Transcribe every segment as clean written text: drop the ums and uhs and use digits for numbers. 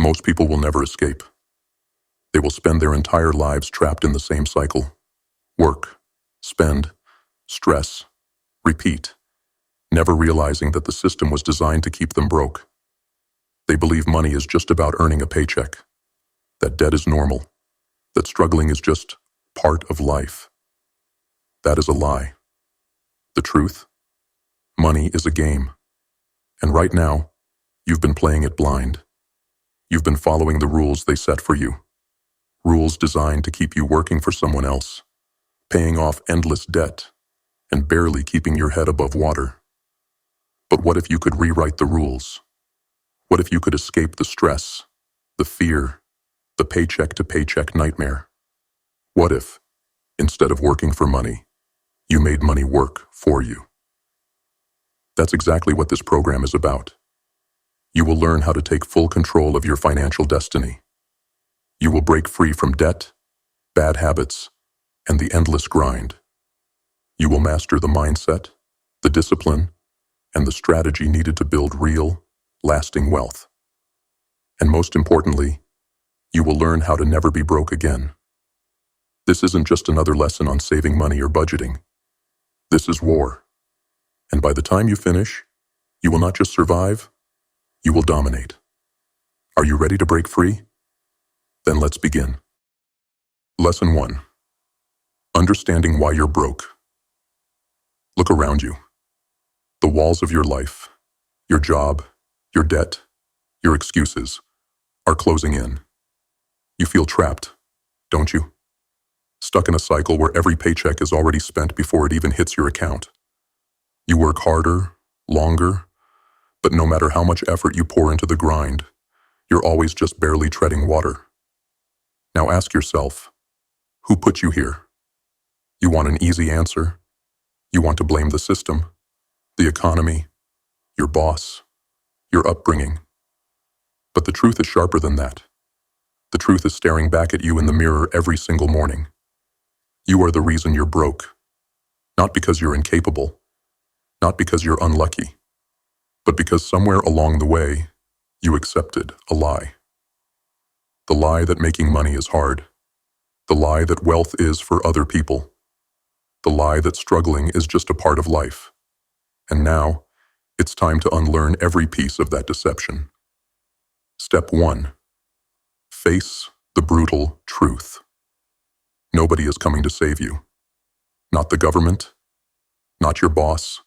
Most people will never escape. They will spend their entire lives trapped in the same cycle. Work, spend, stress, repeat, never realizing that the system was designed to keep them broke. They believe money is just about earning a paycheck, that debt is normal, that struggling is just part of life. That is a lie. The truth? Money is a game. And right now, you've been playing it blind. You've been following the rules they set for you. Rules designed to keep you working for someone else, paying off endless debt, and barely keeping your head above water. But what if you could rewrite the rules? What if you could escape the stress, the fear, the paycheck-to-paycheck nightmare? What if, instead of working for money, you made money work for you? That's exactly what this program is about. You will learn how to take full control of your financial destiny. You will break free from debt, bad habits, and the endless grind. You will master the mindset, the discipline, and the strategy needed to build real, lasting wealth. And most importantly, you will learn how to never be broke again. This isn't just another lesson on saving money or budgeting. This is war. And by the time you finish, you will not just survive, you will dominate. Are you ready to break free? Then let's begin. Lesson 1. Understanding why you're broke. Look around you. The walls of your life, your job, your debt, your excuses, are closing in. You feel trapped, don't you? Stuck in a cycle where every paycheck is already spent before it even hits your account. You work harder, longer, but no matter how much effort you pour into the grind, you're always just barely treading water. Now ask yourself, who put you here? You want an easy answer? You want to blame the system, the economy, your boss, your upbringing. But the truth is sharper than that. The truth is staring back at you in the mirror every single morning. You are the reason you're broke. Not because you're incapable, not because you're unlucky, but because somewhere along the way, you accepted a lie. The lie that making money is hard. The lie that wealth is for other people. The lie that struggling is just a part of life. And now, it's time to unlearn every piece of that deception. Step 1. Face the brutal truth. Nobody is coming to save you. Not the government, not your boss,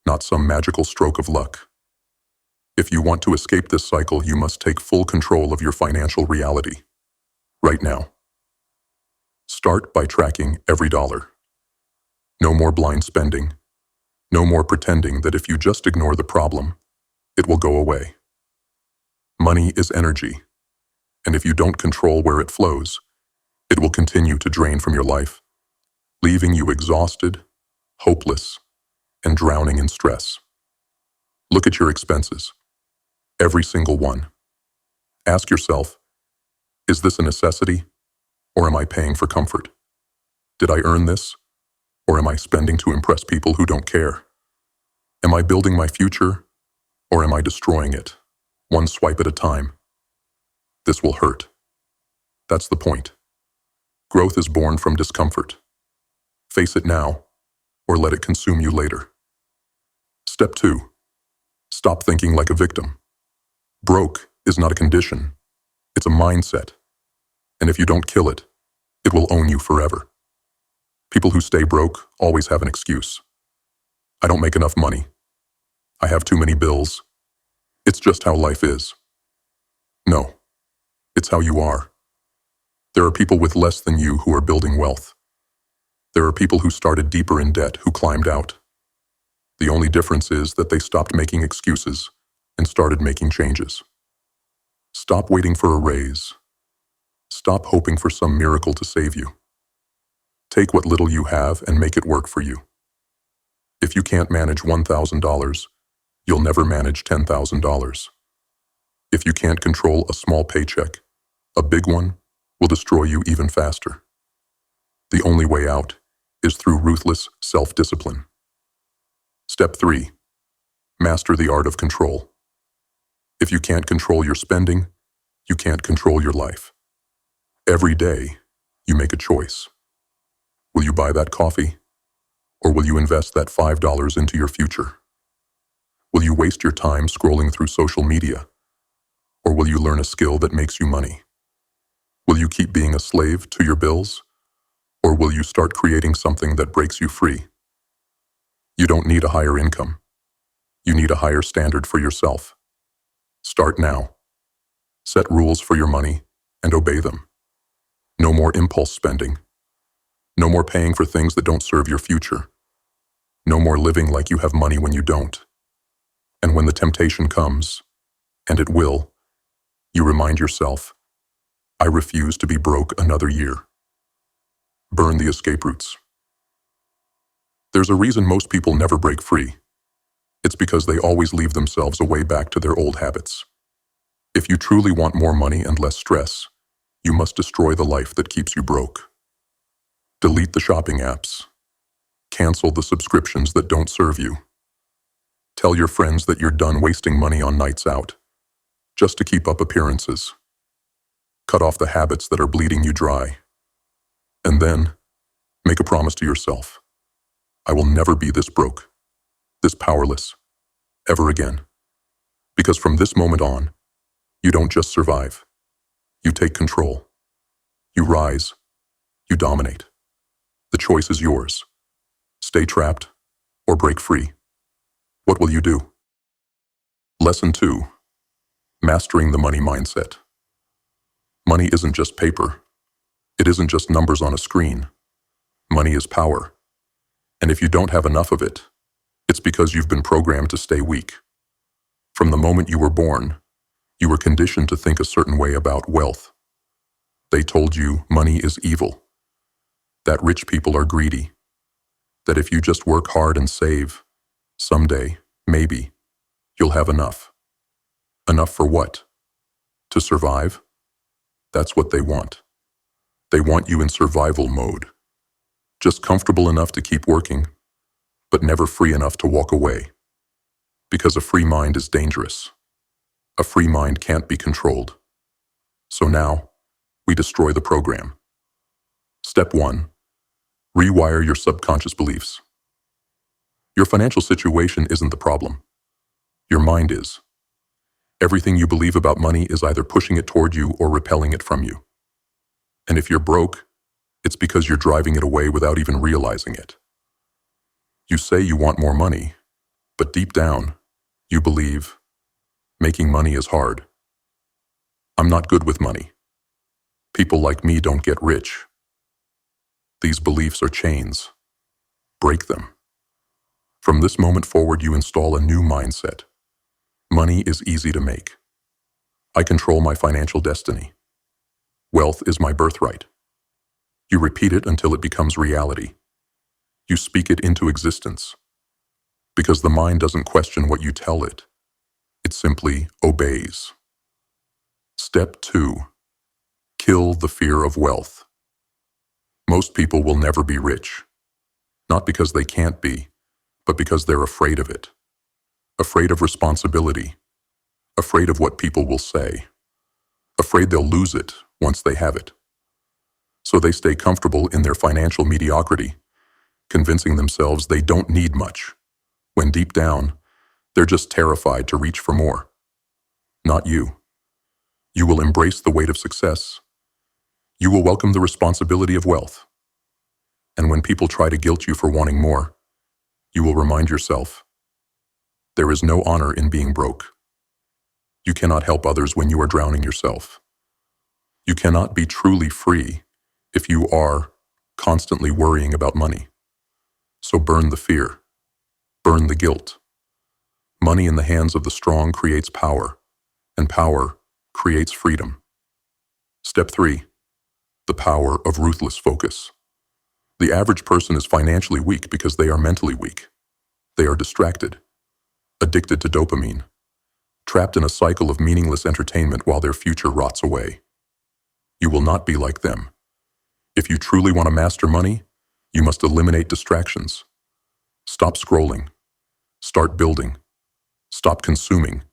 not some magical stroke of luck. If you want to escape this cycle, you must take full control of your financial reality. Right now. Start by tracking every dollar. No more blind spending. No more pretending that if you just ignore the problem, it will go away. Money is energy, and if you don't control where it flows, it will continue to drain from your life, leaving you exhausted, hopeless, and drowning in stress. Look at your expenses. Every single one. Ask yourself, is this a necessity, or am I paying for comfort? Did I earn this, or am I spending to impress people who don't care? Am I building my future, or am I destroying it, one swipe at a time? This will hurt. That's the point. Growth is born from discomfort. Face it now, or let it consume you later. Step 2. Stop thinking like a victim. Broke is not a condition. It's a mindset. And if you don't kill it, it will own you forever. People who stay broke always have an excuse. I don't make enough money. I have too many bills. It's just how life is. No, it's how you are. There are people with less than you who are building wealth. There are people who started deeper in debt who climbed out. The only difference is that they stopped making excuses and started making changes. Stop waiting for a raise. Stop hoping for some miracle to save you. Take what little you have and make it work for you. If you can't manage $1,000, you'll never manage $10,000. If you can't control a small paycheck, a big one will destroy you even faster. The only way out is through ruthless self-discipline. Step 3. Master the art of control. If you can't control your spending, You can't control your life. Every day, you make a choice. Will you buy that coffee? Or will you invest that $5 into your future? Will you waste your time scrolling through social media? Or will you learn a skill that makes you money? Will you keep being a slave to your bills? Or will you start creating something that breaks you free? You don't need a higher income. You need a higher standard for yourself. Start now. Set rules for your money and obey them. No more impulse spending. No more paying for things that don't serve your future. No more living like you have money when you don't. And when the temptation comes, and it will, you remind yourself, I refuse to be broke another year. Burn the escape routes. There's a reason most people never break free. It's because they always leave themselves a way back to their old habits. If you truly want more money and less stress, you must destroy the life that keeps you broke. Delete the shopping apps. Cancel the subscriptions that don't serve you. Tell your friends that you're done wasting money on nights out, just to keep up appearances. Cut off the habits that are bleeding you dry. And then, make a promise to yourself. I will never be this broke, this powerless, ever again. Because from this moment on, you don't just survive. You take control. You rise. You dominate. The choice is yours. Stay trapped or break free. What will you do? Lesson 2. Mastering the money mindset. Money isn't just paper. It isn't just numbers on a screen. Money is power. And if you don't have enough of it, it's because you've been programmed to stay weak. From the moment you were born, you were conditioned to think a certain way about wealth. They told you money is evil, that rich people are greedy, that if you just work hard and save, someday, maybe, you'll have enough. Enough for what? To survive? That's what they want. They want you in survival mode, just comfortable enough to keep working, but never free enough to walk away. Because a free mind is dangerous. A free mind can't be controlled. So now, we destroy the program. Step 1. Rewire your subconscious beliefs. Your financial situation isn't the problem. Your mind is. Everything you believe about money is either pushing it toward you or repelling it from you. And if you're broke, it's because you're driving it away without even realizing it. You say you want more money, but deep down, you believe, making money is hard. I'm not good with money. People like me don't get rich. These beliefs are chains. Break them. From this moment forward, you install a new mindset. Money is easy to make. I control my financial destiny. Wealth is my birthright. You repeat it until it becomes reality. You speak it into existence. Because the mind doesn't question what you tell it. It simply obeys. Step 2. Kill the fear of wealth. Most people will never be rich. Not because they can't be, but because they're afraid of it. Afraid of responsibility. Afraid of what people will say. Afraid they'll lose it once they have it. So they stay comfortable in their financial mediocrity, convincing themselves they don't need much, when deep down, they're just terrified to reach for more. Not you. You will embrace the weight of success. You will welcome the responsibility of wealth. And when people try to guilt you for wanting more, you will remind yourself, there is no honor in being broke. You cannot help others when you are drowning yourself. You cannot be truly free if you are constantly worrying about money. So burn the fear. Burn the guilt. Money in the hands of the strong creates power, and power creates freedom. Step 3. The power of ruthless focus. The average person is financially weak because they are mentally weak. They are distracted, addicted to dopamine, trapped in a cycle of meaningless entertainment while their future rots away. You will not be like them. If you truly want to master money, you must eliminate distractions. Stop scrolling. Start building. Stop consuming.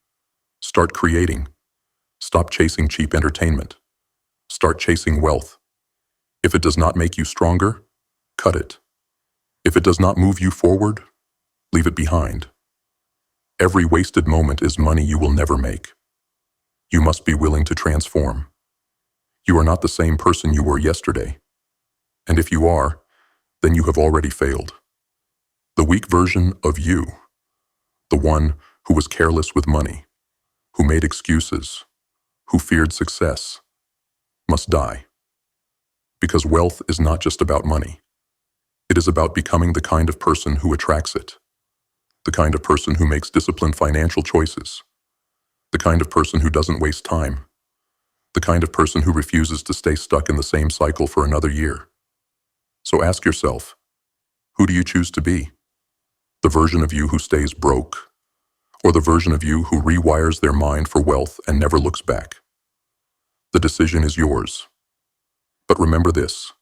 Start creating. Stop chasing cheap entertainment. Start chasing wealth. If it does not make you stronger, cut it. If it does not move you forward, leave it behind. Every wasted moment is money you will never make. You must be willing to transform. You are not the same person you were yesterday. And if you are, then you have already failed. The weak version of you, the one who was careless with money, who made excuses, who feared success, must die. Because wealth is not just about money. It is about becoming the kind of person who attracts it, the kind of person who makes disciplined financial choices, the kind of person who doesn't waste time, the kind of person who refuses to stay stuck in the same cycle for another year. So ask yourself, who do you choose to be? The version of you who stays broke, or the version of you who rewires their mind for wealth and never looks back? The decision is yours. But remember this,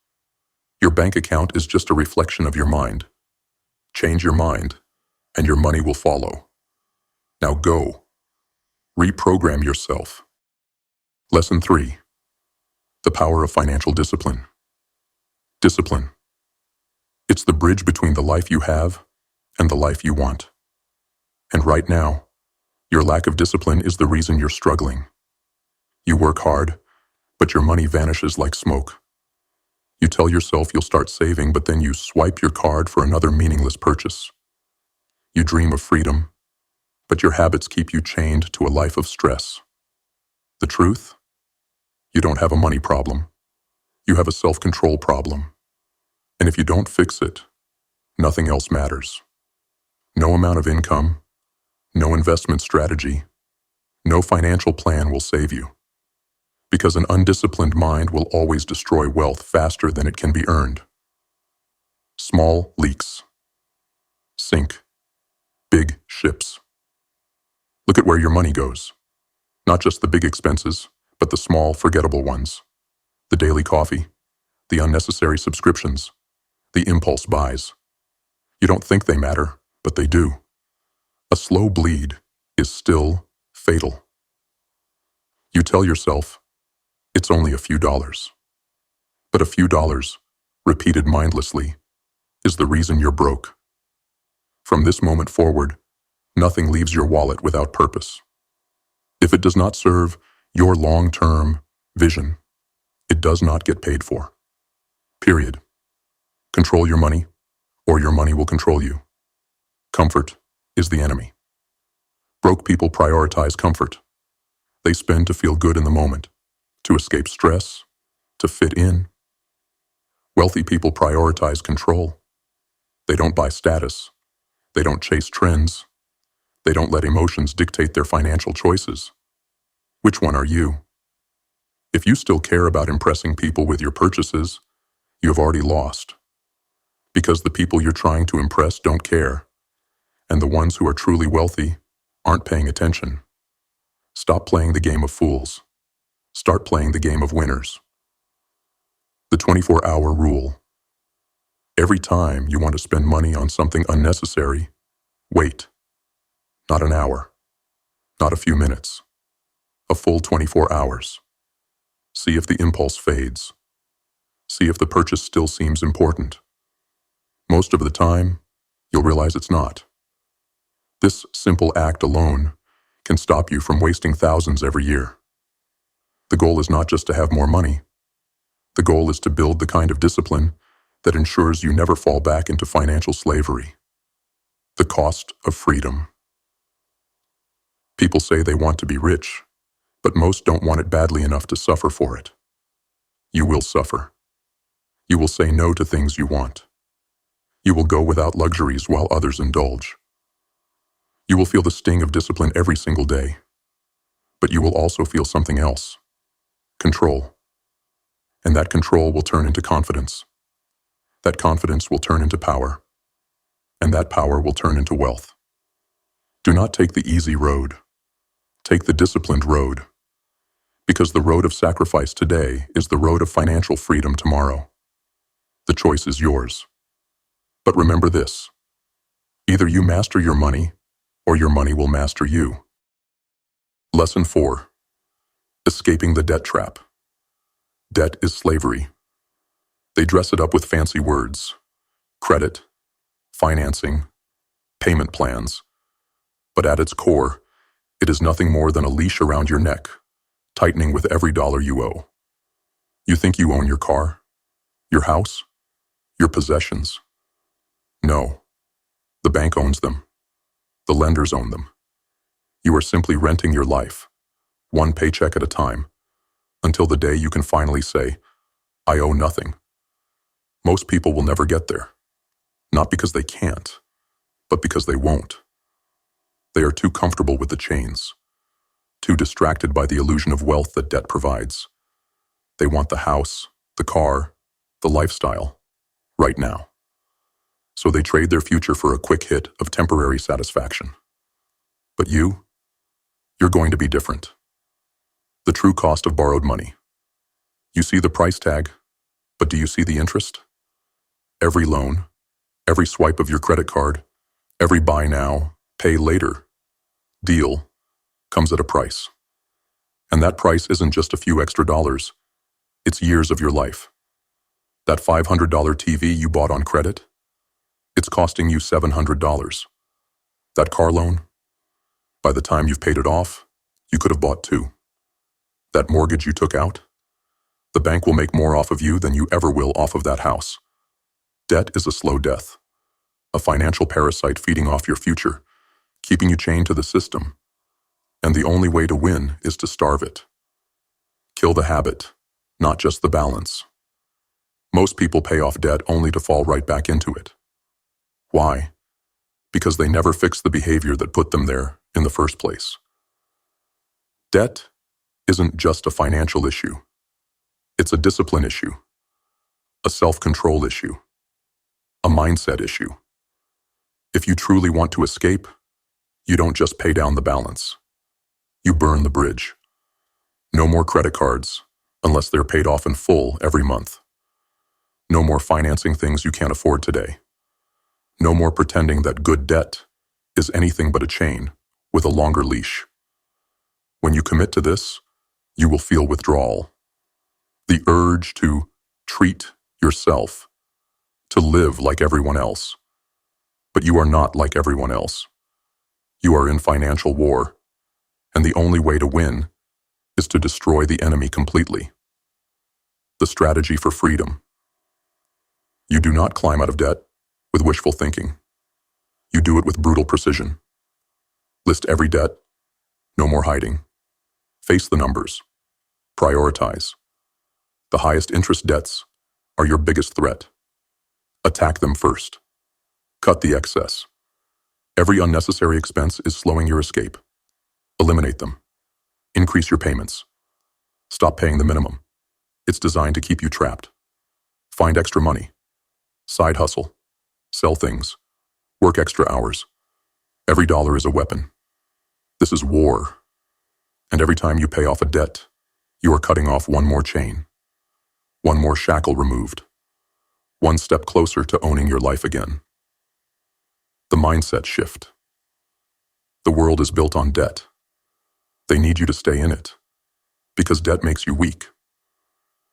your bank account is just a reflection of your mind. Change your mind, and your money will follow. Now go. Reprogram yourself. Lesson 3. The power of financial discipline. Discipline. It's the bridge between the life you have and the life you want. And right now, your lack of discipline is the reason you're struggling. You work hard, but your money vanishes like smoke. You tell yourself you'll start saving, but then you swipe your card for another meaningless purchase. You dream of freedom, but your habits keep you chained to a life of stress. The truth? You don't have a money problem. You have a self-control problem. And if you don't fix it, nothing else matters. No amount of income, no investment strategy, no financial plan will save you. Because an undisciplined mind will always destroy wealth faster than it can be earned. Small leaks sink big ships. Look at where your money goes. Not just the big expenses, but the small, forgettable ones. The daily coffee, the unnecessary subscriptions, the impulse buys. You don't think they matter, but they do. A slow bleed is still fatal. You tell yourself, it's only a few dollars. But a few dollars, repeated mindlessly, is the reason you're broke. From this moment forward, nothing leaves your wallet without purpose. If it does not serve your long-term vision, it does not get paid for. Period. Control your money, or your money will control you. Comfort is the enemy. Broke people prioritize comfort. They spend to feel good in the moment, to escape stress, to fit in. Wealthy people prioritize control. They don't buy status. They don't chase trends. They don't let emotions dictate their financial choices. Which one are you? If you still care about impressing people with your purchases, you have already lost. Because the people you're trying to impress don't care, and the ones who are truly wealthy aren't paying attention. Stop playing the game of fools. Start playing the game of winners. The 24-hour rule. Every time you want to spend money on something unnecessary, wait. Not an hour. Not a few minutes. A full 24 hours. See if the impulse fades. See if the purchase still seems important. Most of the time, you'll realize it's not. This simple act alone can stop you from wasting thousands every year. The goal is not just to have more money. The goal is to build the kind of discipline that ensures you never fall back into financial slavery. The cost of freedom. People say they want to be rich, but most don't want it badly enough to suffer for it. You will suffer. You will say no to things you want. You will go without luxuries while others indulge. You will feel the sting of discipline every single day. But you will also feel something else. Control. And that control will turn into confidence. That confidence will turn into power. And that power will turn into wealth. Do not take the easy road. Take the disciplined road. Because the road of sacrifice today is the road of financial freedom tomorrow. The choice is yours. But remember this. Either you master your money, or your money will master you. Lesson 4. Escaping the debt trap. Debt is slavery. They dress it up with fancy words: credit, financing, payment plans. But at its core, it is nothing more than a leash around your neck, tightening with every dollar you owe. You think you own your car, your house, your possessions. No, the bank owns them. The lenders own them. You are simply renting your life, one paycheck at a time, until the day you can finally say, I owe nothing. Most people will never get there. Not because they can't, but because they won't. They are too comfortable with the chains, too distracted by the illusion of wealth that debt provides. They want the house, the car, the lifestyle, right now. So they trade their future for a quick hit of temporary satisfaction. But you're going to be different. The true cost of borrowed money. You see the price tag, but do you see the interest? Every loan, every swipe of your credit card, every buy now, pay later deal comes at a price. And that price isn't just a few extra dollars, it's years of your life. That $500 TV you bought on credit, it's costing you $700. That car loan, by the time you've paid it off, you could have bought two. That mortgage you took out, the bank will make more off of you than you ever will off of that house. Debt is a slow death, a financial parasite feeding off your future, keeping you chained to the system. And the only way to win is to starve it. Kill the habit, not just the balance. Most people pay off debt only to fall right back into it. Why? Because they never fix the behavior that put them there in the first place. Debt isn't just a financial issue. It's a discipline issue, a self-control issue, a mindset issue. If you truly want to escape, you don't just pay down the balance. You burn the bridge. No more credit cards, unless they're paid off in full every month. No more financing things you can't afford today. No more pretending that good debt is anything but a chain with a longer leash. When you commit to this, you will feel withdrawal. The urge to treat yourself, to live like everyone else. But you are not like everyone else. You are in financial war, and the only way to win is to destroy the enemy completely. The strategy for freedom. You do not climb out of debt with wishful thinking. You do it with brutal precision. List every debt, no more hiding. Face the numbers. Prioritize. The highest interest debts are your biggest threat. Attack them first. Cut the excess. Every unnecessary expense is slowing your escape. Eliminate them. Increase your payments. Stop paying the minimum. It's designed to keep you trapped. Find extra money. Side hustle. Sell things. Work extra hours. Every dollar is a weapon. This is war. And every time you pay off a debt, you are cutting off one more chain. One more shackle removed. One step closer to owning your life again. The mindset shift. The world is built on debt. They need you to stay in it, because debt makes you weak.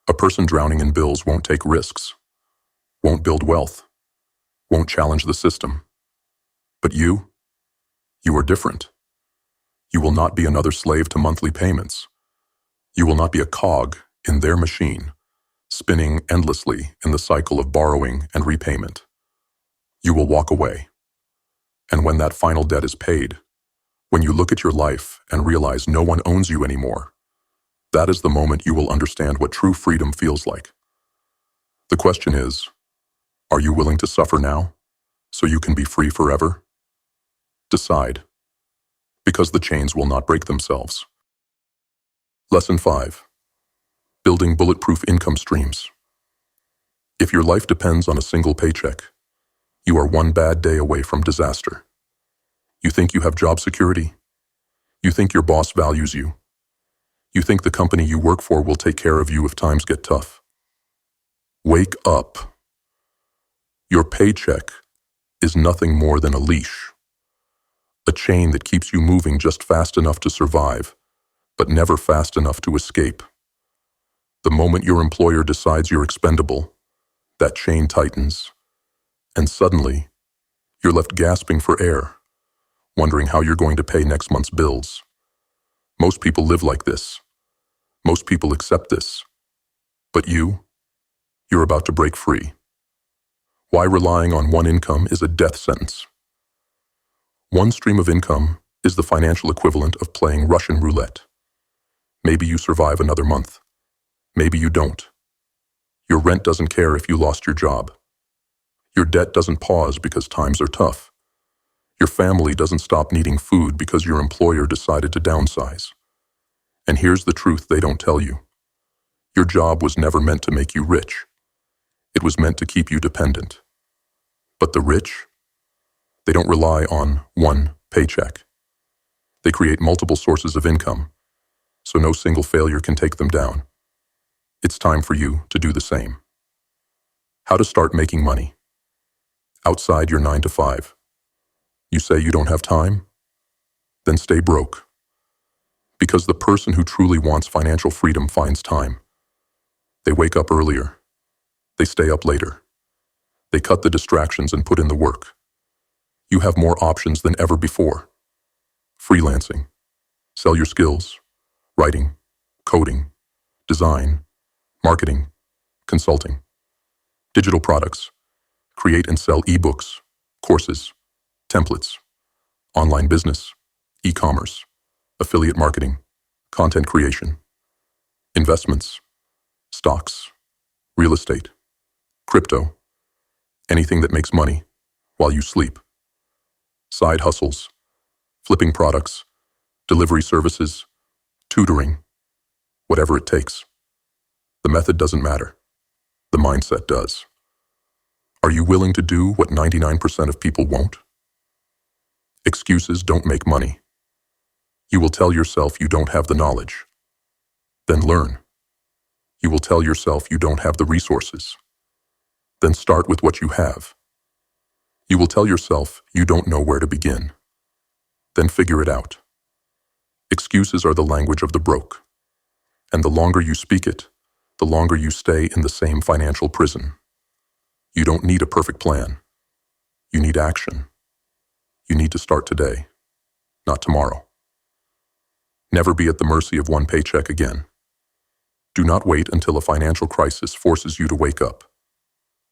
A person drowning in bills won't take risks, won't build wealth, won't challenge the system. But you are different. You will not be another slave to monthly payments. You will not be a cog in their machine, spinning endlessly in the cycle of borrowing and repayment. You will walk away. And when that final debt is paid, when you look at your life and realize no one owns you anymore, that is the moment you will understand what true freedom feels like. The question is, are you willing to suffer now so you can be free forever? Decide, because the chains will not break themselves. Lesson 5. Building bulletproof income streams. If your life depends on a single paycheck, you are one bad day away from disaster. You think you have job security? You think your boss values you? You think the company you work for will take care of you if times get tough? Wake up. Your paycheck is nothing more than a leash, a chain that keeps you moving just fast enough to survive, but never fast enough to escape. The moment your employer decides you're expendable, that chain tightens, and suddenly, you're left gasping for air, wondering how you're going to pay next month's bills. Most people live like this. Most people accept this. But you're about to break free. Why relying on one income is a death sentence. One stream of income is the financial equivalent of playing Russian roulette. Maybe you survive another month. Maybe you don't. Your rent doesn't care if you lost your job. Your debt doesn't pause because times are tough. Your family doesn't stop needing food because your employer decided to downsize. And here's the truth they don't tell you. Your job was never meant to make you rich. It was meant to keep you dependent. But the rich, they don't rely on one paycheck. They create multiple sources of income, so no single failure can take them down. It's time for you to do the same. How to start making money. Outside your 9 to 5. You say you don't have time? Then stay broke. Because the person who truly wants financial freedom finds time. They wake up earlier. They stay up later. They cut the distractions and put in the work. You have more options than ever before. Freelancing. Sell your skills. Writing. Coding. Design. Marketing. Consulting. Digital products. Create and sell ebooks. Courses. Templates. Online business. E-commerce. Affiliate marketing. Content creation. Investments. Stocks. Real estate. Crypto. Anything that makes money while you sleep. Side hustles. Flipping products. Delivery services. Tutoring. Whatever it takes. The method doesn't matter. The mindset does. Are you willing to do what 99% of people won't? Excuses don't make money. You will tell yourself you don't have the knowledge. Then learn. You will tell yourself you don't have the resources. Then start with what you have. You will tell yourself you don't know where to begin. Then figure it out. Excuses are the language of the broke. And the longer you speak it, the longer you stay in the same financial prison. You don't need a perfect plan. You need action. You need to start today, not tomorrow. Never be at the mercy of one paycheck again. Do not wait until a financial crisis forces you to wake up.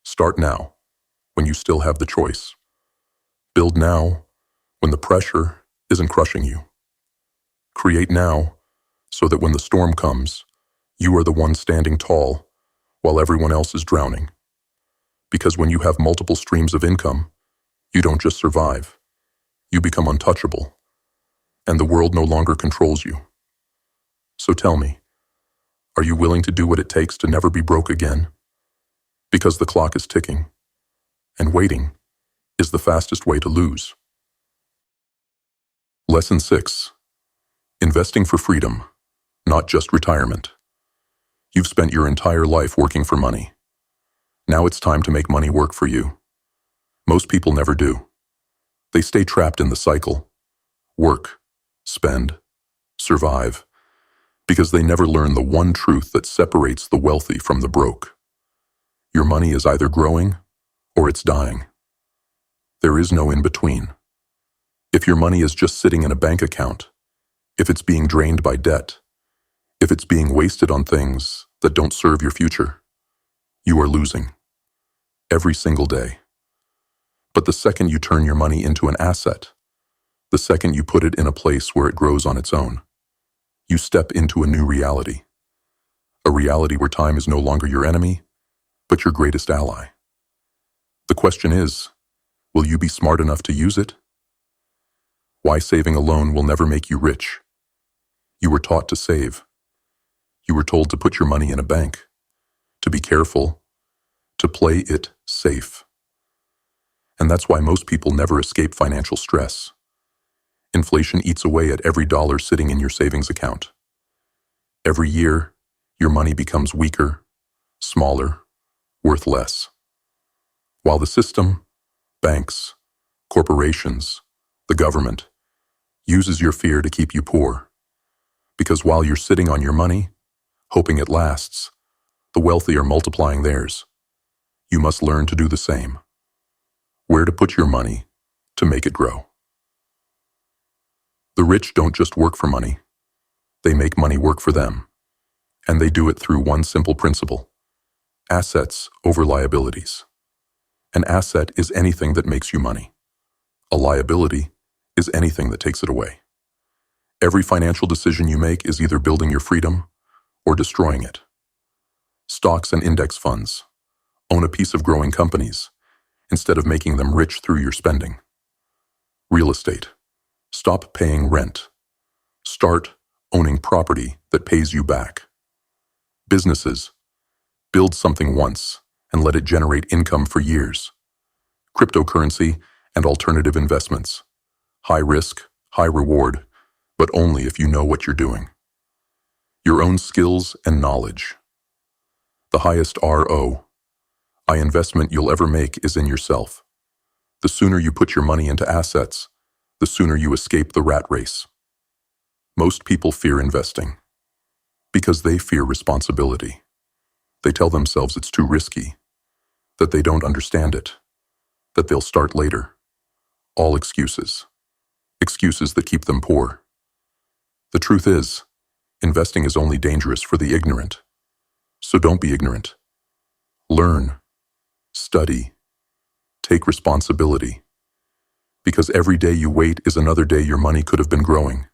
Start now, when you still have the choice. Build now, when the pressure isn't crushing you. Create now, so that when the storm comes, you are the one standing tall while everyone else is drowning. Because when you have multiple streams of income, you don't just survive. You become untouchable, and the world no longer controls you. So tell me, are you willing to do what it takes to never be broke again? Because the clock is ticking, and waiting is the fastest way to lose. Lesson 6. Investing for freedom, not just retirement. You've spent your entire life working for money. Now it's time to make money work for you. Most people never do. They stay trapped in the cycle. Work, spend, survive, because they never learn the one truth that separates the wealthy from the broke. Your money is either growing or it's dying. There is no in-between. If your money is just sitting in a bank account, if it's being drained by debt, if it's being wasted on things that don't serve your future, you are losing. Every single day. But the second you turn your money into an asset, the second you put it in a place where it grows on its own, you step into a new reality. A reality where time is no longer your enemy, but your greatest ally. The question is, will you be smart enough to use it? Why saving alone will never make you rich. You were taught to save. You were told to put your money in a bank, to be careful, to play it safe. And that's why most people never escape financial stress. Inflation eats away at every dollar sitting in your savings account. Every year, your money becomes weaker, smaller, worth less. While the system, banks, corporations, the government, uses your fear to keep you poor. Because while you're sitting on your money, hoping it lasts, the wealthy are multiplying theirs. You must learn to do the same. Where to put your money to make it grow. The rich don't just work for money. They make money work for them. And they do it through one simple principle: assets over liabilities. An asset is anything that makes you money. A liability is anything that takes it away. Every financial decision you make is either building your freedom or destroying it. Stocks and index funds. Own a piece of growing companies instead of making them rich through your spending. Real estate. Stop paying rent. Start owning property that pays you back. Businesses. Build something once and let it generate income for years. Cryptocurrency and alternative investments. High risk, high reward, but only if you know what you're doing. Your own skills and knowledge. The highest ROI investment you'll ever make is in yourself. The sooner you put your money into assets, the sooner you escape the rat race. Most people fear investing because they fear responsibility. They tell themselves it's too risky, that they don't understand it, that they'll start later. All excuses. Excuses that keep them poor. The truth is, investing is only dangerous for the ignorant. So don't be ignorant. Learn. Study. Take responsibility. Because every day you wait is another day your money could have been growing.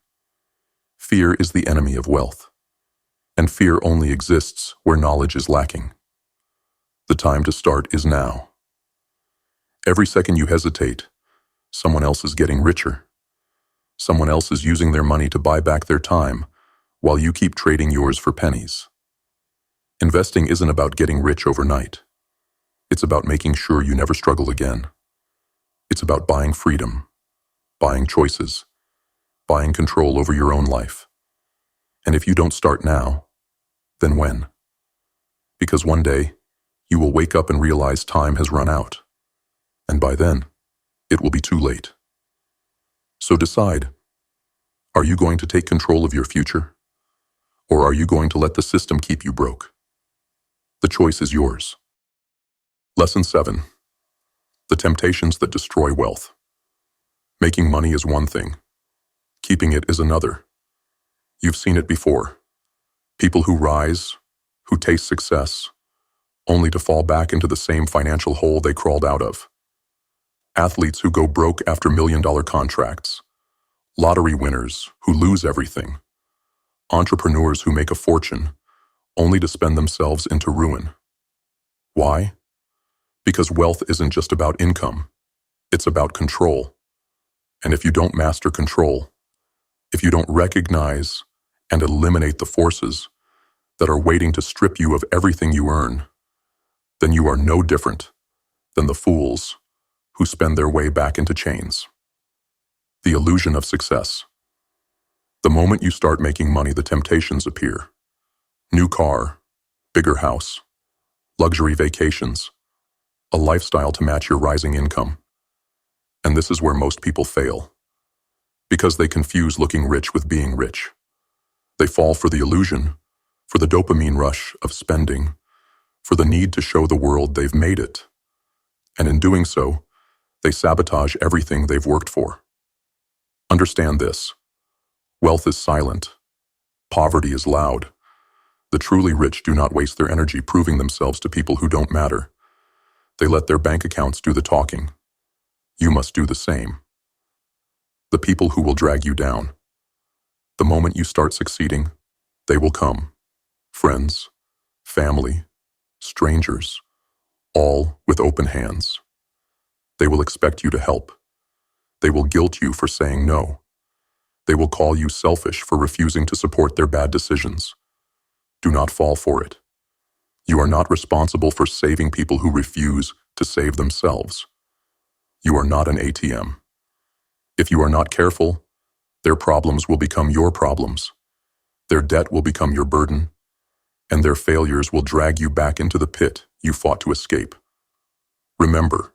Fear is the enemy of wealth. And fear only exists where knowledge is lacking. The time to start is now. Every second you hesitate, someone else is getting richer. Someone else is using their money to buy back their time, while you keep trading yours for pennies. Investing isn't about getting rich overnight. It's about making sure you never struggle again. It's about buying freedom, buying choices, buying control over your own life. And if you don't start now, then when? Because one day, you will wake up and realize time has run out. And by then, it will be too late. So decide, are you going to take control of your future? Or are you going to let the system keep you broke? The choice is yours. Lesson 7. The temptations that destroy wealth. Making money is one thing. Keeping it is another. You've seen it before. People who rise, who taste success, only to fall back into the same financial hole they crawled out of. Athletes who go broke after million-dollar contracts. Lottery winners who lose everything. Entrepreneurs who make a fortune, only to spend themselves into ruin. Why? Because wealth isn't just about income. It's about control. And if you don't master control, if you don't recognize and eliminate the forces that are waiting to strip you of everything you earn, then you are no different than the fools who spend their way back into chains. The illusion of success. The moment you start making money, the temptations appear. New car, bigger house, luxury vacations, a lifestyle to match your rising income. And this is where most people fail, because they confuse looking rich with being rich. They fall for the illusion, for the dopamine rush of spending, for the need to show the world they've made it. And in doing so, they sabotage everything they've worked for. Understand this. Wealth is silent. Poverty is loud. The truly rich do not waste their energy proving themselves to people who don't matter. They let their bank accounts do the talking. You must do the same. The people who will drag you down. The moment you start succeeding, they will come. Friends, family, strangers, all with open hands. They will expect you to help. They will guilt you for saying no. They will call you selfish for refusing to support their bad decisions. Do not fall for it. You are not responsible for saving people who refuse to save themselves. You are not an ATM. If you are not careful, their problems will become your problems. Their debt will become your burden, and their failures will drag you back into the pit you fought to escape. Remember,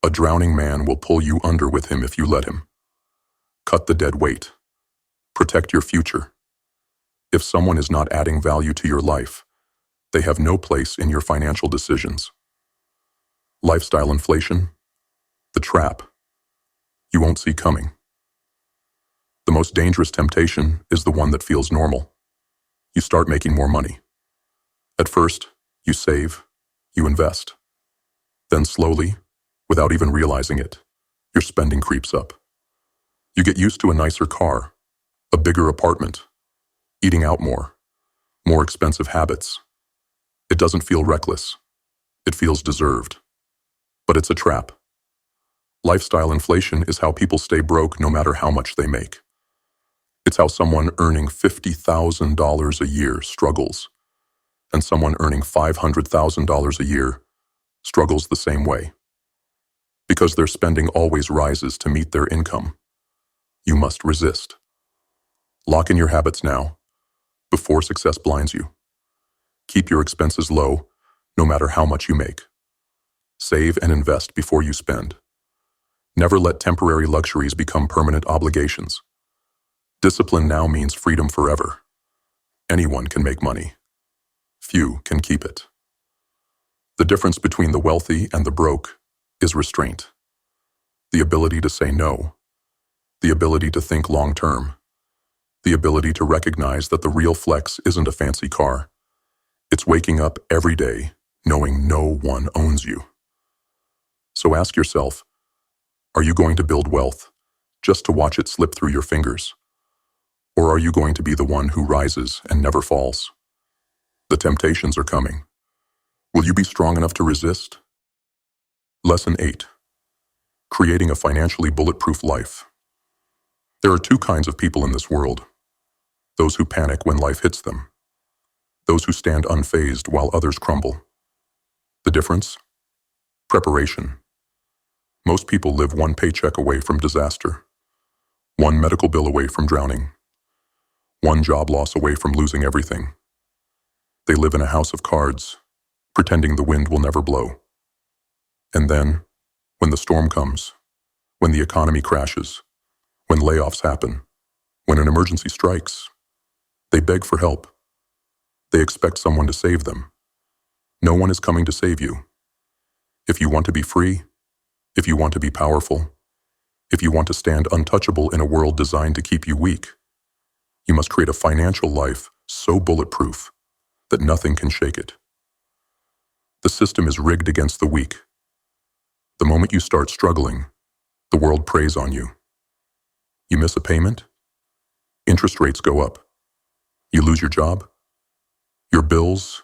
a drowning man will pull you under with him if you let him. Cut the dead weight. Protect your future. If someone is not adding value to your life, they have no place in your financial decisions. Lifestyle inflation, the trap you won't see coming. The most dangerous temptation is the one that feels normal. You start making more money. At first, you save, you invest. Then slowly, without even realizing it, your spending creeps up. You get used to a nicer car, a bigger apartment, eating out more expensive habits. It doesn't feel reckless. It feels deserved. But it's a trap. Lifestyle inflation is how people stay broke no matter how much they make. It's how someone earning $50,000 a year struggles, and someone earning $500,000 a year struggles the same way. Because their spending always rises to meet their income. You must resist. Lock in your habits now, before success blinds you. Keep your expenses low, no matter how much you make. Save and invest before you spend. Never let temporary luxuries become permanent obligations. Discipline now means freedom forever. Anyone can make money. Few can keep it. The difference between the wealthy and the broke is restraint. The ability to say no. The ability to think long-term. The ability to recognize that the real flex isn't a fancy car. It's waking up every day knowing no one owns you. So ask yourself, are you going to build wealth just to watch it slip through your fingers? Or are you going to be the one who rises and never falls? The temptations are coming. Will you be strong enough to resist? Lesson 8. Creating a financially bulletproof life. There are two kinds of people in this world. Those who panic when life hits them. Those who stand unfazed while others crumble. The difference? Preparation. Most people live one paycheck away from disaster, one medical bill away from drowning, one job loss away from losing everything. They live in a house of cards, pretending the wind will never blow. And then, when the storm comes, when the economy crashes, when layoffs happen, when an emergency strikes, they beg for help. They expect someone to save them. No one is coming to save you. If you want to be free, if you want to be powerful, if you want to stand untouchable in a world designed to keep you weak, you must create a financial life so bulletproof that nothing can shake it. The system is rigged against the weak. The moment you start struggling, the world preys on you. You miss a payment, interest rates go up. You lose your job, your bills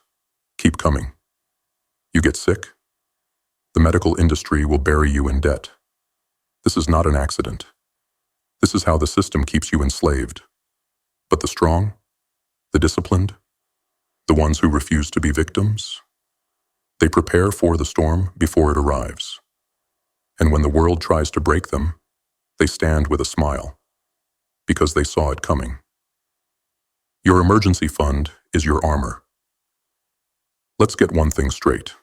keep coming. You get sick, the medical industry will bury you in debt. This is not an accident. This is how the system keeps you enslaved. But the strong, the disciplined, the ones who refuse to be victims, they prepare for the storm before it arrives. And when the world tries to break them, they stand with a smile, because they saw it coming. Your emergency fund is your armor. Let's get one thing straight.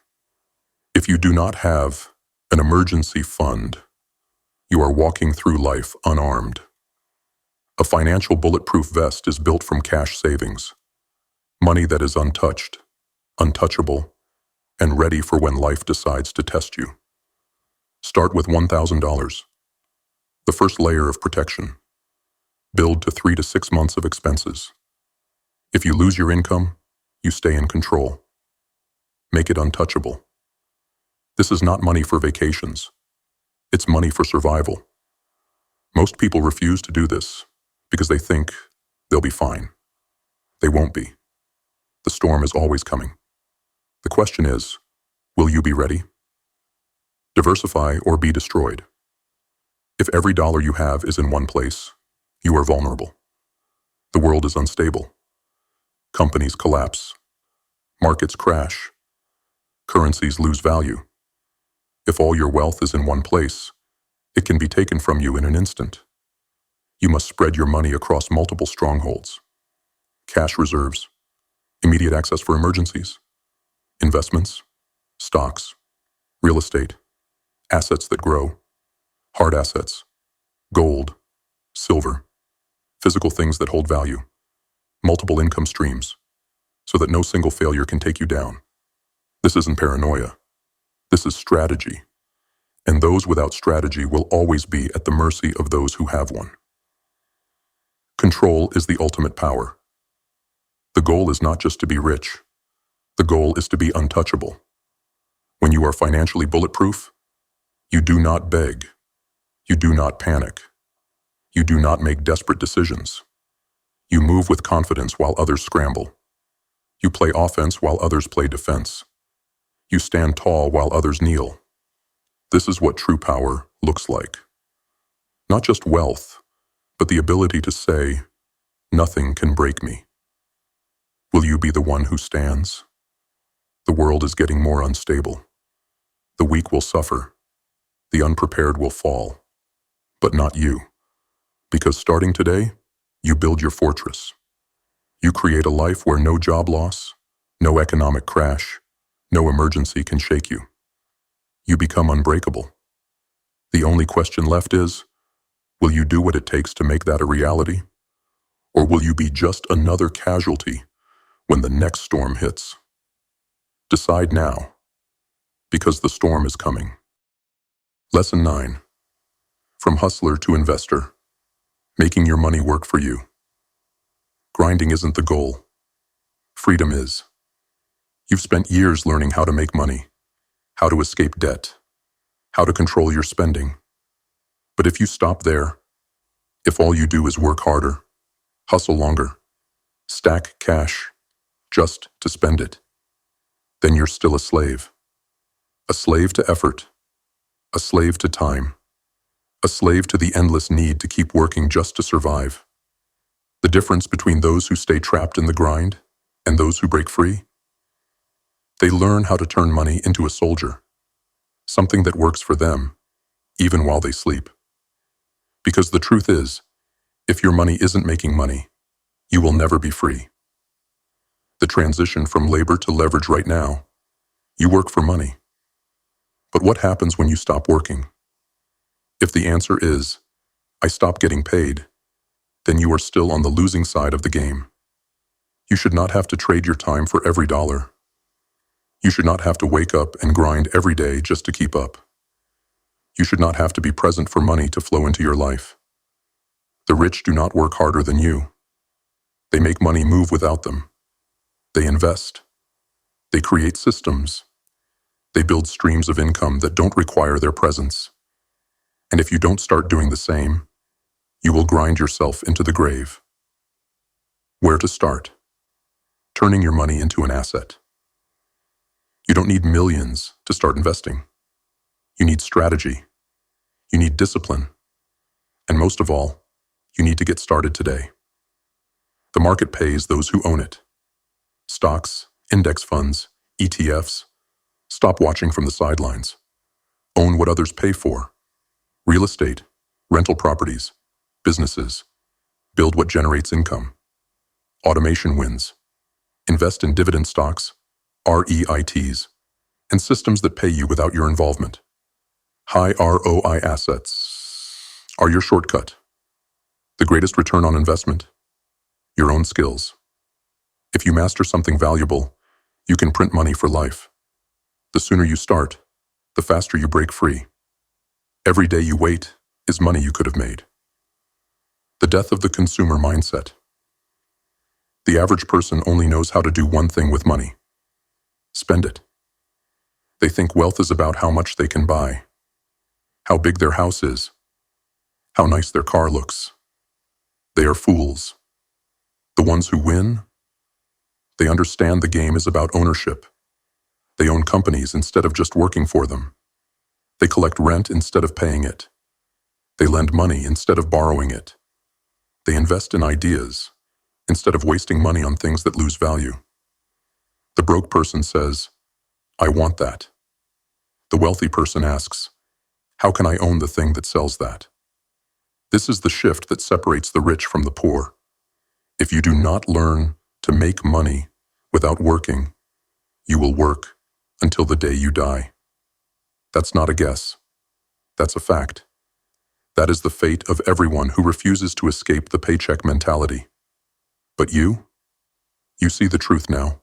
If you do not have an emergency fund, you are walking through life unarmed. A financial bulletproof vest is built from cash savings, money that is untouched, untouchable, and ready for when life decides to test you. Start with $1,000, the first layer of protection. Build to 3 to 6 months of expenses. If you lose your income, you stay in control. Make it untouchable. This is not money for vacations. It's money for survival. Most people refuse to do this because they think they'll be fine. They won't be. The storm is always coming. The question is, will you be ready? Diversify or be destroyed. If every dollar you have is in one place, you are vulnerable. The world is unstable. Companies collapse. Markets crash. Currencies lose value. If all your wealth is in one place, it can be taken from you in an instant. You must spread your money across multiple strongholds. Cash reserves, immediate access for emergencies, investments, stocks, real estate, assets that grow, hard assets, gold, silver, physical things that hold value. multiple income streams, so that no single failure can take you down. This isn't paranoia. This is strategy. And those without strategy will always be at the mercy of those who have one. Control is the ultimate power. The goal is not just to be rich. The goal is to be untouchable. When you are financially bulletproof, you do not beg. You do not panic. You do not make desperate decisions. You move with confidence while others scramble. You play offense while others play defense. You stand tall while others kneel. This is what true power looks like. Not just wealth, but the ability to say, "Nothing can break me." Will you be the one who stands? The world is getting more unstable. The weak will suffer. The unprepared will fall. But not you. Because starting today, you build your fortress. You create a life where no job loss, no economic crash, no emergency can shake you. You become unbreakable. The only question left is, will you do what it takes to make that a reality? Or will you be just another casualty when the next storm hits? Decide now, because the storm is coming. Lesson 9. From hustler to investor, making your money work for you. Grinding isn't the goal. Freedom is. You've spent years learning how to make money, how to escape debt, how to control your spending. But if you stop there, if all you do is work harder, hustle longer, stack cash, just to spend it, then you're still a slave. A slave to effort, a slave to time, a slave to the endless need to keep working just to survive. The difference between those who stay trapped in the grind and those who break free? They learn how to turn money into a soldier, something that works for them, even while they sleep. Because the truth is, if your money isn't making money, you will never be free. The transition from labor to leverage right now, you work for money. But what happens when you stop working? If the answer is, I stop getting paid, then you are still on the losing side of the game. You should not have to trade your time for every dollar. You should not have to wake up and grind every day just to keep up. You should not have to be present for money to flow into your life. The rich do not work harder than you. They make money move without them. They invest. They create systems. They build streams of income that don't require their presence. And if you don't start doing the same, you will grind yourself into the grave. Where to start? Turning your money into an asset. You don't need millions to start investing. You need strategy. You need discipline. And most of all, you need to get started today. The market pays those who own it. Stocks, index funds, ETFs. Stop watching from the sidelines. Own what others pay for. Real estate, rental properties, businesses. Build what generates income. Automation wins. Invest in dividend stocks, REITs, and systems that pay you without your involvement. High ROI assets are your shortcut. The greatest return on investment? Your own skills. If you master something valuable, you can print money for life. The sooner you start, the faster you break free. Every day you wait is money you could have made. The death of the consumer mindset. The average person only knows how to do one thing with money: spend it. They think wealth is about how much they can buy, how big their house is, how nice their car looks. They are fools. The ones who win, they understand the game is about ownership. They own companies instead of just working for them. They collect rent instead of paying it. They lend money instead of borrowing it. They invest in ideas instead of wasting money on things that lose value. The broke person says, I want that. The wealthy person asks, how can I own the thing that sells that? This is the shift that separates the rich from the poor. If you do not learn to make money without working, you will work until the day you die. That's not a guess. That's a fact. That is the fate of everyone who refuses to escape the paycheck mentality. But you? You see the truth now.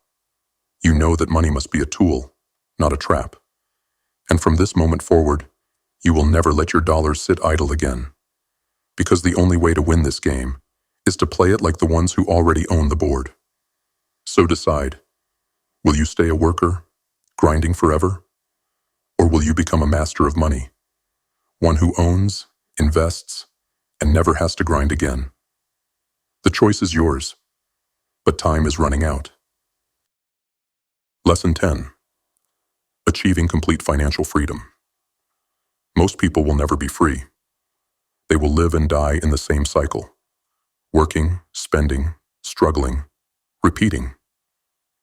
You know that money must be a tool, not a trap. And from this moment forward, you will never let your dollars sit idle again. Because the only way to win this game is to play it like the ones who already own the board. So decide, will you stay a worker, grinding forever? Or will you become a master of money, one who owns, invests, and never has to grind again? The choice is yours, but time is running out. Lesson 10. Achieving complete financial freedom. Most people will never be free. They will live and die in the same cycle. Working, spending, struggling, repeating.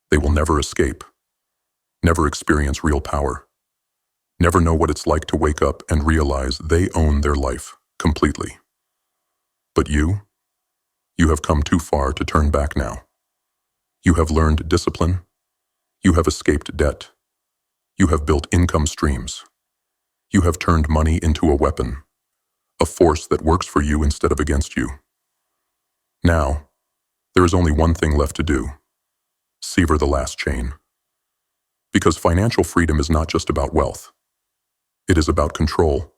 They will never escape, never experience real power, never know what it's like to wake up and realize they own their life completely. But you have come too far to turn back now. You have learned discipline. You have escaped debt. You have built income streams. You have turned money into a weapon, a force that works for you instead of against you. Now, there is only one thing left to do: sever the last chain. Because financial freedom is not just about wealth. It is about control.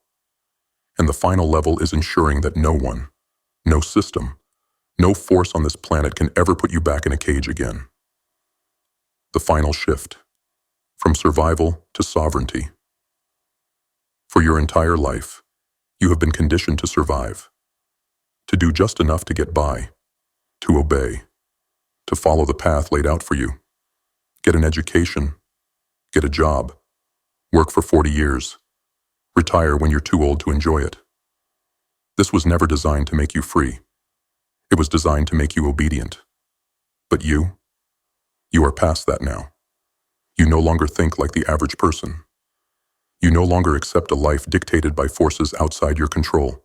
And the final level is ensuring that no one, no system, no force on this planet can ever put you back in a cage again. The final shift, from survival to sovereignty. For your entire life, you have been conditioned to survive, to do just enough to get by, to obey, to follow the path laid out for you. Get an education, get a job, work for 40 years, retire when you're too old to enjoy it. This was never designed to make you free. It was designed to make you obedient. But you are past that now. You no longer think like the average person. You no longer accept a life dictated by forces outside your control.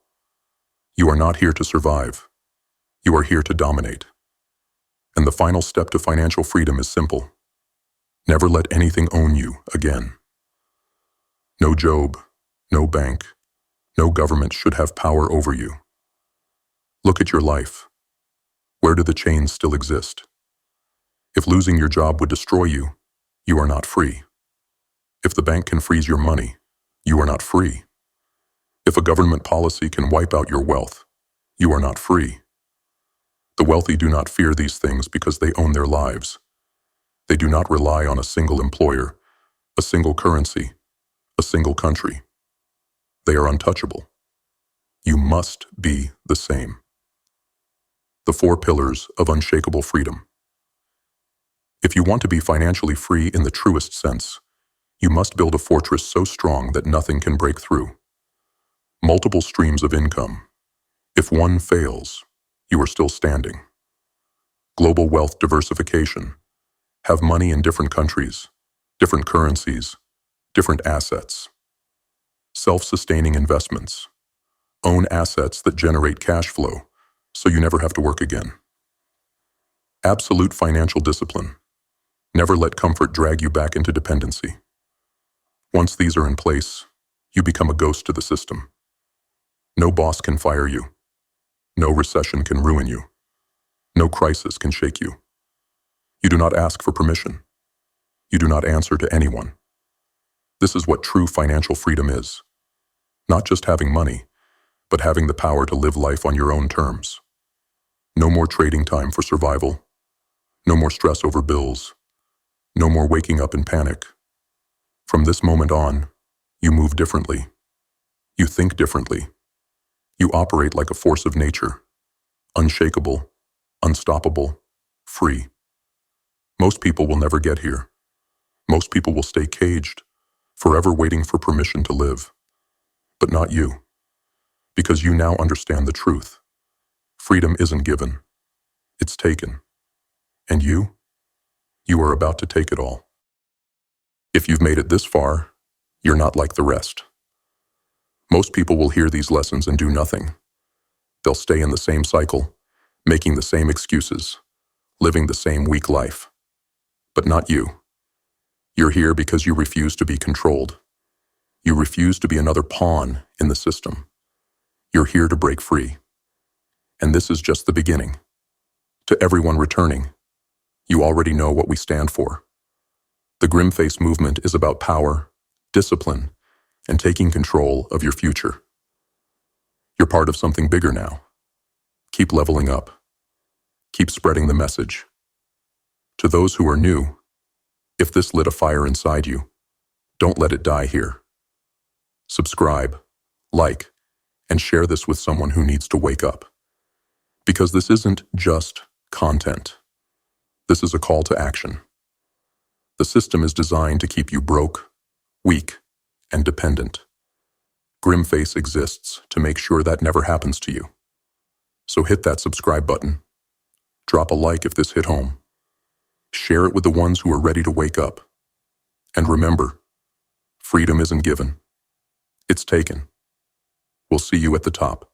You are not here to survive. You are here to dominate. And the final step to financial freedom is simple. Never let anything own you again. No job, no bank, no government should have power over you. Look at your life. Where do the chains still exist? If losing your job would destroy you, you are not free. If the bank can freeze your money, you are not free. If a government policy can wipe out your wealth, you are not free. The wealthy do not fear these things because they own their lives. They do not rely on a single employer, a single currency, a single country. They are untouchable. You must be the same. The 4 pillars of unshakable freedom. If you want to be financially free in the truest sense, you must build a fortress so strong that nothing can break through. Multiple streams of income. If one fails, you are still standing. Global wealth diversification. Have money in different countries, different currencies, different assets. Self-sustaining investments. Own assets that generate cash flow, so you never have to work again. Absolute financial discipline. Never let comfort drag you back into dependency. Once these are in place, you become a ghost to the system. No boss can fire you. No recession can ruin you. No crisis can shake you. You do not ask for permission. You do not answer to anyone. This is what true financial freedom is. Not just having money, but having the power to live life on your own terms. No more trading time for survival. No more stress over bills. No more waking up in panic. From this moment on, you move differently. You think differently. You operate like a force of nature. Unshakable, unstoppable, free. Most people will never get here. Most people will stay caged, forever waiting for permission to live. But not you. Because you now understand the truth. Freedom isn't given. It's taken. And you are about to take it all. If you've made it this far, you're not like the rest. Most people will hear these lessons and do nothing. They'll stay in the same cycle, making the same excuses, living the same weak life. But not you. You're here because you refuse to be controlled. You refuse to be another pawn in the system. You're here to break free. And this is just the beginning. To everyone returning, You already know what we stand for. The Grimface movement is about power, discipline, and taking control of your future. You're part of something bigger now. Keep leveling up. Keep spreading the message. To those who are new, if this lit a fire inside you, don't let it die here. Subscribe, like, and share this with someone who needs to wake up. Because this isn't just content. This is a call to action. The system is designed to keep you broke, weak, and dependent. Grimface exists to make sure that never happens to you. So hit that subscribe button. Drop a like if this hit home. Share it with the ones who are ready to wake up. And remember, freedom isn't given. It's taken. We'll see you at the top.